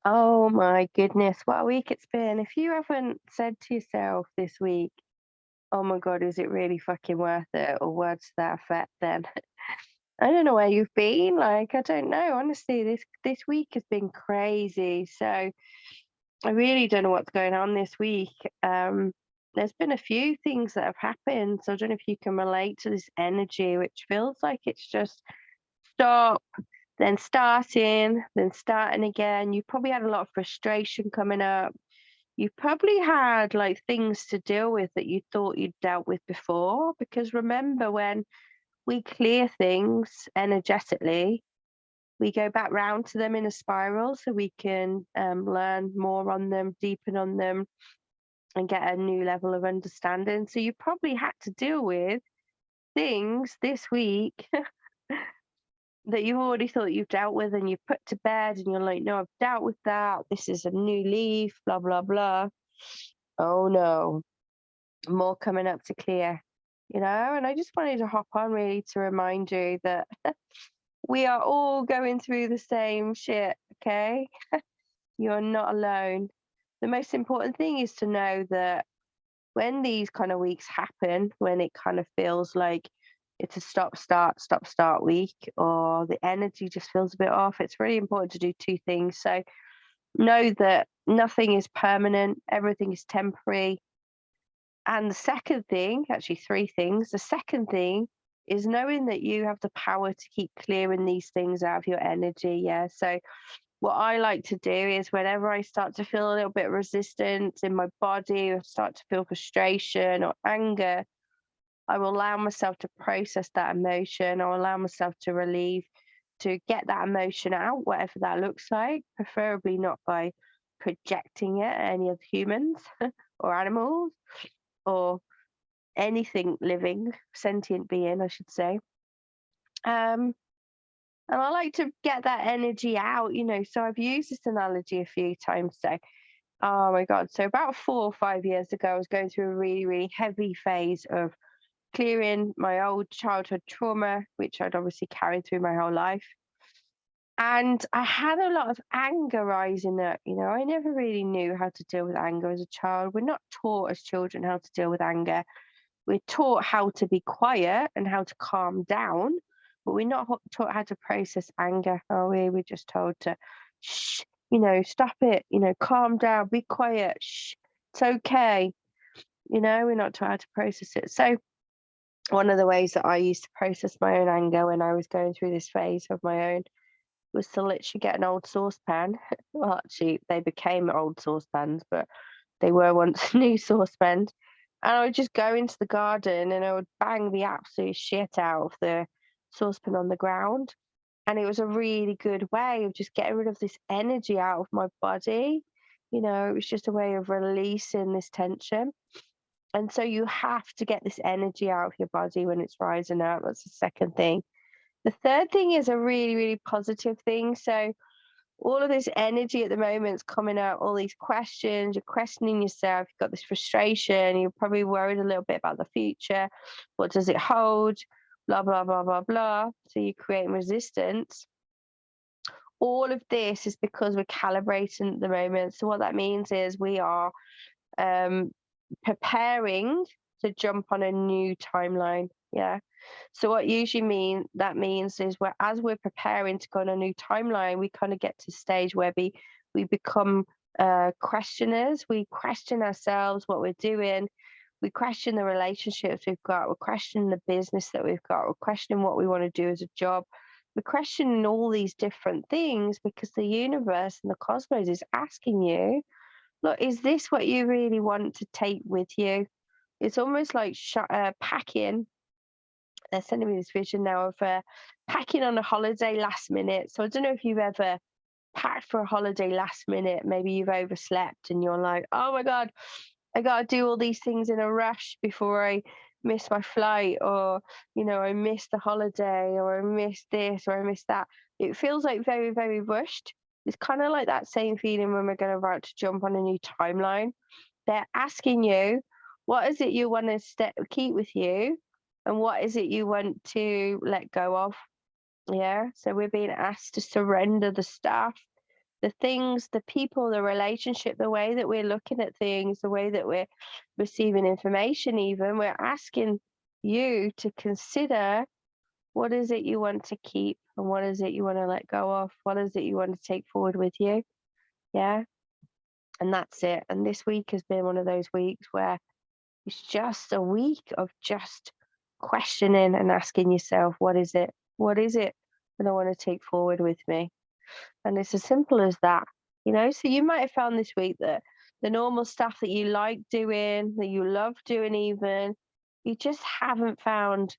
Oh my goodness, what a week it's been. If you haven't said to yourself this week, oh my God, is it really fucking worth it? Or words to that effect, then I don't know where you've been. Like, I don't know. Honestly, this week has been crazy. So I really don't know what's going on this week. There's been a few things that have happened. So I don't know if you can relate to this energy, which feels like it's just stop, then starting again. You probably had a lot of frustration coming up. You probably had like things to deal with that you thought you'd dealt with before. Because remember, when we clear things energetically, we go back round to them in a spiral so we can learn more on them, deepen on them, and get a new level of understanding. So you probably had to deal with things this week that you already thought you've dealt with and you've put to bed and you're like, no, I've dealt with that. This is a new leaf, blah, blah, blah. Oh no, more coming up to clear, And I just wanted to hop on really to remind you that we are all going through the same shit, okay? You're not alone. The most important thing is to know that when these kind of weeks happen, when it kind of feels like it's a stop, start week, or the energy just feels a bit off, it's really important to do two things. So, know that nothing is permanent, everything is temporary. And the second thing, actually, three things. The second thing is knowing that you have the power to keep clearing these things out of your energy. Yeah. So, what I like to do is whenever I start to feel a little bit of resistance in my body or start to feel frustration or anger, I will allow myself to process that emotion or allow myself to relieve, to get that emotion out, whatever that looks like, preferably not by projecting it at any other humans or animals or anything living, sentient being, I should say. Um, and I like to get that energy out. So I've used this analogy a few times. So, oh my God. So about 4 or 5 years ago, I was going through a really, really heavy phase of clearing my old childhood trauma, which I'd obviously carried through my whole life. And I had a lot of anger rising up. I never really knew how to deal with anger as a child. We're not taught as children how to deal with anger. We're taught how to be quiet and how to calm down, but we're not taught how to process anger, are we? We're just told to, shh, stop it, calm down, be quiet, shh, it's okay. We're not taught how to process it. So, one of the ways that I used to process my own anger when I was going through this phase of my own was to literally get an old saucepan. Well, actually, they became old saucepans, but they were once new saucepans. And I would just go into the garden and I would bang the absolute shit out of the saucepan on the ground. And it was a really good way of just getting rid of this energy out of my body. It was just a way of releasing this tension. And so you have to get this energy out of your body when it's rising up. That's the second thing. The third thing is a really, really positive thing. So all of this energy at the moment is coming out, all these questions, you're questioning yourself, you've got this frustration, you're probably worried a little bit about the future. What does it hold? Blah, blah, blah, blah, blah. So you're creating resistance. All of this is because we're calibrating at the moment. So what that means is we are um, preparing to jump on a new timeline. Yeah. So what usually means is as we're preparing to go on a new timeline, we kind of get to a stage where we become questioners. We question ourselves, what we're doing. We question the relationships we've got. We're questioning the business that we've got. We're questioning what we want to do as a job. We're questioning all these different things because the universe and the cosmos is asking you, look, is this what you really want to take with you? It's almost like packing. They're sending me this vision now of packing on a holiday last minute. So I don't know if you've ever packed for a holiday last minute. Maybe you've overslept and you're like, oh my God, I got to do all these things in a rush before I miss my flight, or, I missed the holiday, or I missed this, or I missed that. It feels like very, very rushed. It's kind of like that same feeling when we're going about to jump on a new timeline. They're asking you, what is it you want to keep with you? And what is it you want to let go of? Yeah. So we're being asked to surrender the stuff the things, the people, the relationship, the way that we're looking at things, the way that we're receiving information, even, we're asking you to consider what is it you want to keep and what is it you want to let go of? What is it you want to take forward with you? Yeah. And that's it. And this week has been one of those weeks where it's just a week of just questioning and asking yourself, what is it? What is it that I want to take forward with me? And it's as simple as that, you know? So you might have found this week that the normal stuff that you like doing, that you love doing even, you just haven't found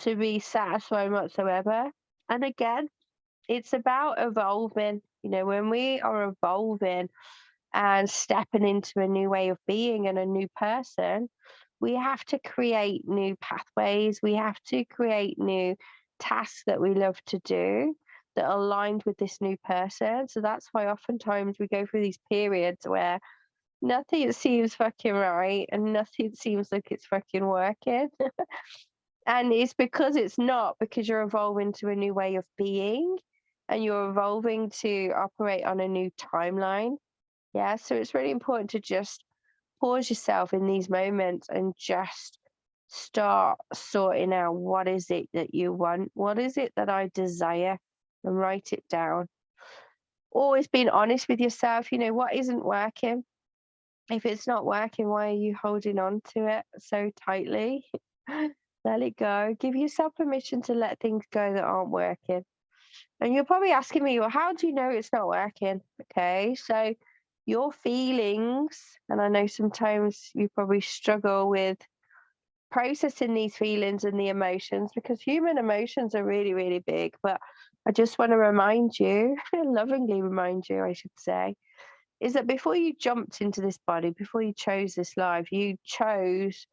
to be satisfying whatsoever. And again, it's about evolving. You know, when we are evolving and stepping into a new way of being and a new person, we have to create new pathways. We have to create new tasks that we love to do that are aligned with this new person. So that's why oftentimes we go through these periods where nothing seems fucking right and nothing seems like it's fucking working. And it's because it's not, because you're evolving to a new way of being and you're evolving to operate on a new timeline. Yeah. So it's really important to just pause yourself in these moments and just start sorting out, what is it that you want? What is it that I desire? And write it down. Always being honest with yourself. You know, what isn't working? If it's not working, why are you holding on to it so tightly? Let it go. Give yourself permission to let things go that aren't working. And you're probably asking me, well, how do you know it's not working? Okay, so your feelings, and I know sometimes you probably struggle with processing these feelings and the emotions, because human emotions are really, really big. But I just want to remind you, lovingly remind you, I should say, is that before you jumped into this body, before you chose this life, you chose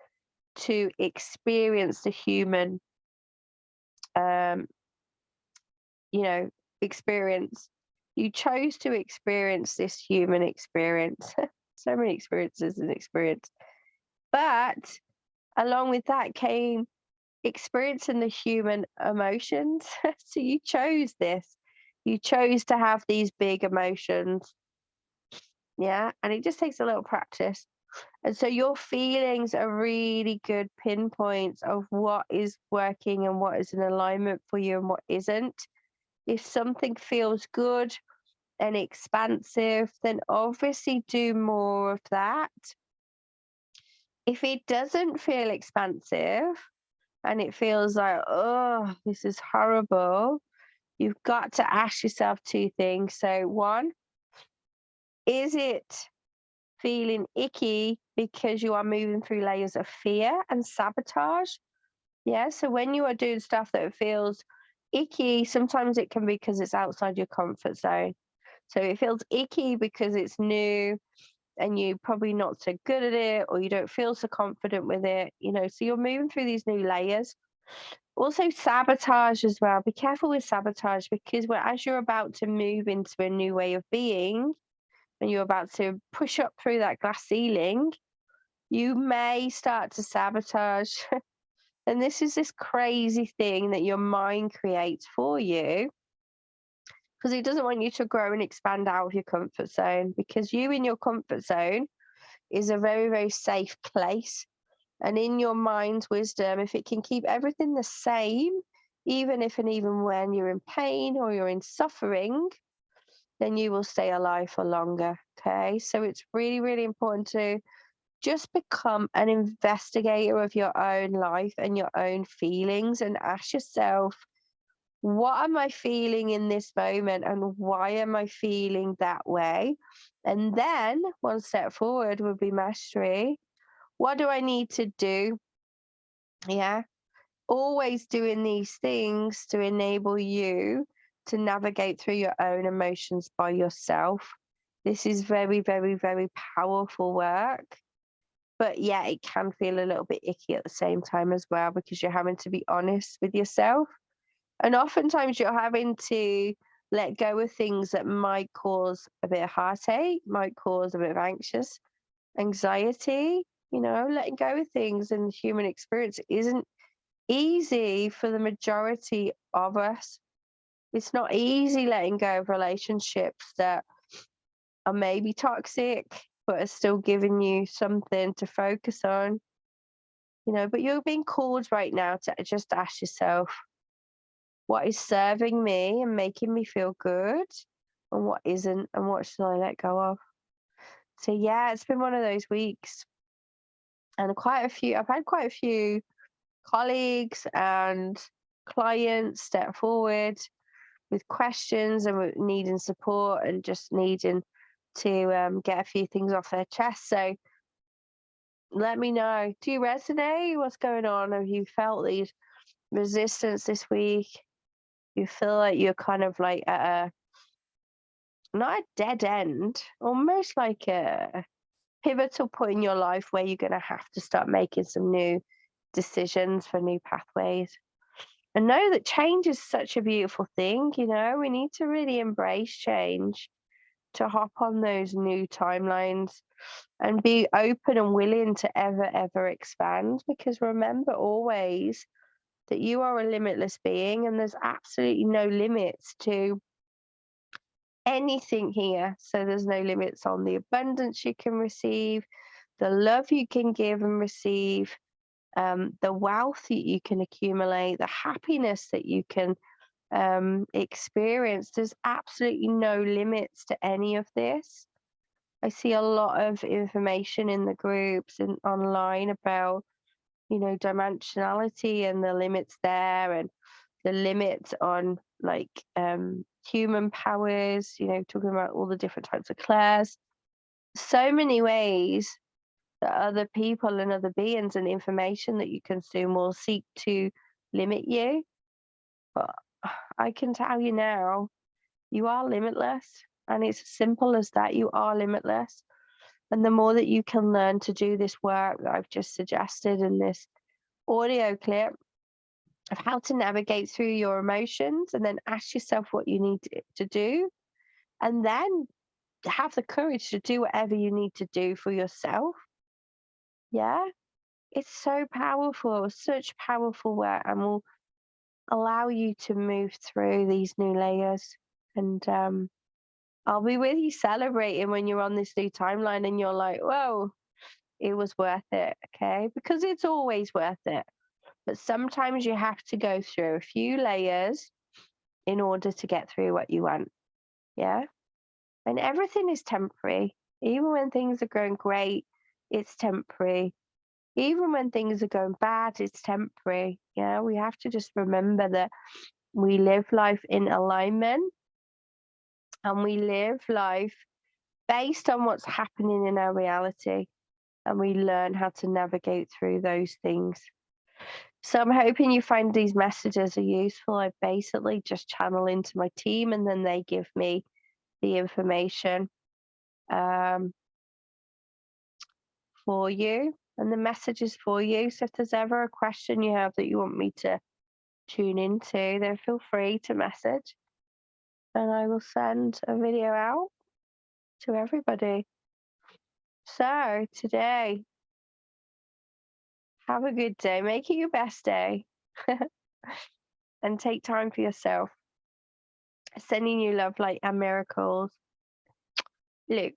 to experience the human, um, you know, experience. You chose to experience this human experience. So many experiences and experience. But along with that came experiencing the human emotions. So you chose this. You chose to have these big emotions. Yeah. And it just takes a little practice. And so your feelings are really good pinpoints of what is working and what is in alignment for you and what isn't. If something feels good and expansive, then obviously do more of that. If it doesn't feel expansive and it feels like, oh, this is horrible, you've got to ask yourself two things. So, one, is it feeling icky because you are moving through layers of fear and sabotage? Yeah. So, when you are doing stuff that feels icky, sometimes it can be because it's outside your comfort zone. So, it feels icky because it's new and you're probably not so good at it, or you don't feel so confident with it, you know, so you're moving through these new layers. Also, sabotage as well. Be careful with sabotage, because as you're about to move into a new way of being and you're about to push up through that glass ceiling, you may start to sabotage. And this is this crazy thing that your mind creates for you, because it doesn't want you to grow and expand out of your comfort zone, because you in your comfort zone is a very, very safe place. And in your mind's wisdom, if it can keep everything the same, even if and even when you're in pain or you're in suffering, then you will stay alive for longer. Okay. So it's really, really important to just become an investigator of your own life and your own feelings, and ask yourself, what am I feeling in this moment and why am I feeling that way? And then one step forward would be mastery. What do I need to do? Yeah. Always doing these things to enable you to navigate through your own emotions by yourself. This is very, very, very powerful work. But yeah, it can feel a little bit icky at the same time as well, because you're having to be honest with yourself. And oftentimes you're having to let go of things that might cause a bit of heartache, might cause a bit of anxiety. You know, letting go of things in the human experience isn't easy for the majority of us. It's not easy letting go of relationships that are maybe toxic, but are still giving you something to focus on, but you're being called right now to just ask yourself, what is serving me and making me feel good, and what isn't, and what should I let go of? So yeah, it's been one of those weeks, and I've had quite a few colleagues and clients step forward with questions and needing support and just needing to get a few things off their chest. So let me know. Do you resonate? What's going on? Have you felt these resistance this week? You feel like you're kind of like at not a dead end, almost like a pivotal point in your life where you're going to have to start making some new decisions for new pathways. And know that change is such a beautiful thing. We need to really embrace change to hop on those new timelines and be open and willing to ever expand. Because remember always that you are a limitless being and there's absolutely no limits to anything here. So there's no limits on the abundance you can receive, the love you can give and receive, the wealth that you can accumulate, the happiness that you can experience. There's absolutely no limits to any of this. I see a lot of information in the groups and online about, dimensionality and the limits there, and the limits on like human powers, talking about all the different types of clairs. So many ways that other people and other beings and information that you consume will seek to limit you. But I can tell you now, you are limitless. And it's as simple as that. You are limitless. And the more that you can learn to do this work that I've just suggested in this audio clip of how to navigate through your emotions, and then ask yourself what you need to do, and then have the courage to do whatever you need to do for yourself. Yeah. It's so powerful, such powerful work, and will allow you to move through these new layers. And I'll be with you celebrating when you're on this new timeline and you're like, whoa, it was worth it. Okay. Because it's always worth it. But sometimes you have to go through a few layers in order to get through what you want. Yeah. And everything is temporary. Even when things are going great, it's temporary. Even when things are going bad, it's temporary. Yeah. We have to just remember that we live life in alignment, and we live life based on what's happening in our reality. And we learn how to navigate through those things. So I'm hoping you find these messages are useful. I basically just channel into my team and then they give me the information um, for you, and the messages for you. So if there's ever a question you have that you want me to tune into, then feel free to message and I will send a video out to everybody. So today, have a good day. Make it your best day and take time for yourself. Sending you love, light, and miracles. Look,